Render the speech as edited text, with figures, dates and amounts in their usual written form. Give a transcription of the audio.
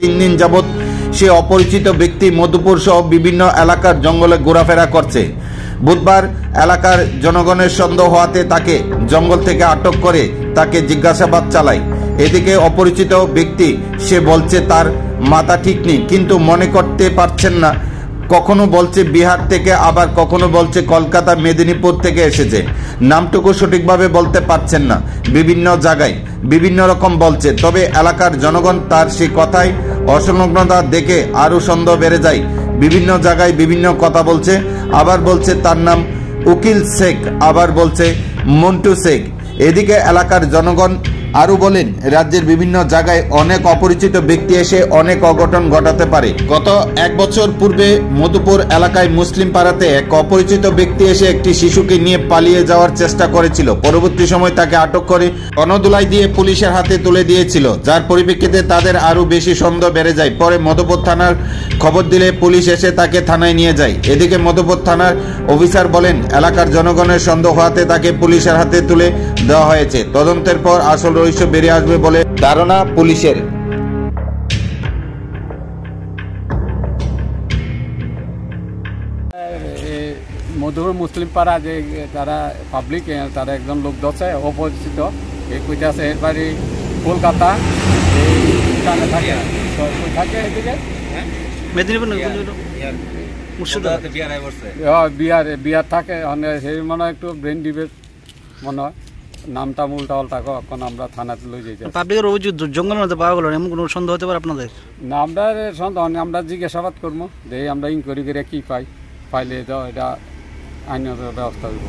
3 দিন যাবৎ সে অপরিচিত ব্যক্তি মধুপুর সহ বিভিন্ন এলাকার জঙ্গলে ঘোরাফেরা করছে। বুধবার এলাকার জনগণের সন্দেহ হওয়াতে তাকে জঙ্গল থেকে আটক করে তাকে জিজ্ঞাসাবাদ চালায়। এদিকে অপরিচিত ব্যক্তি সে বলছে তার মাথা ঠিক নেই, কিন্তু মনে করতে পারছেন না। কখনো বলছে বিহার থেকে, আবার কখনো বলছে কলকাতা মেদিনীপুর থেকে এসেছে। নামটুকু সঠিকভাবে বলতে পারছেন না, বিভিন্ন জায়গায় বিভিন্ন রকম বলছে। তবে এলাকার জনগণ তার সেই কথায় অসংলগ্নতা দেখে আরও সন্দেহ বেড়ে যায়। বিভিন্ন জায়গায় বিভিন্ন কথা বলছে, আবার বলছে তার নাম উকিল শেখ, আবার বলছে মন্টু শেখ। এদিকে এলাকার জনগণ আরও বলেন, রাজ্যের বিভিন্ন জায়গায় অনেক অপরিচিত ব্যক্তি এসে অনেক অঘটন ঘটাতে পারে। গত 1 বছর পূর্বে মধুপুর এলাকায় মুসলিম পাড়াতে এক অপরিচিত ব্যক্তি এসে একটি শিশুকে নিয়ে পালিয়ে যাওয়ার চেষ্টা করেছিল। পরবর্তী সময় তাকে আটক করে গণধোলাই দিয়ে পুলিশের হাতে তুলে দিয়েছিল, যার পরিপ্রেক্ষিতে তাদের আরও বেশি সন্দেহ বেড়ে যায়। পরে মধুপুর থানার খবর দিলে পুলিশ এসে তাকে থানায় নিয়ে যায়। এদিকে মধুপুর থানার অফিসার বলেন, এলাকার জনগণের সন্দেহ হওয়াতে তাকে পুলিশের হাতে তুলে দেওয়া হয়েছে। তদন্তের পর আসল রহস্য বেরিয়ে আসবে বলে ধারণা পুলিশের। মধুপুর মুসলিম পাড়া যে তারা পাবলিক, তারা একজন লোক দছে অপরিচিত, এই কইতে আছে এর বাড়ি কলকাতা, এইখানে থাকে থাকে এদিকে মেদিনীপুর বিহার থাকে। সেই মনে হয় একটু ব্রেন ডিবেট মনে হয়, নামটা উল্টা পাল্টা এখন আমরা থানাতে লই যাই। পাবলিকের অভিযোগ জঙ্গলের মধ্যে পাওয়া গেল, এমন কোনো সন্দেহ হতে পারে আপনাদের? না, আমরা সন্দেহ আমরা জিজ্ঞাসাবাদ করবো, দেখি আমরা ইনকোয়ারি করে কি পাই, পাইলে তো এটা আইনের ব্যবস্থা করবো।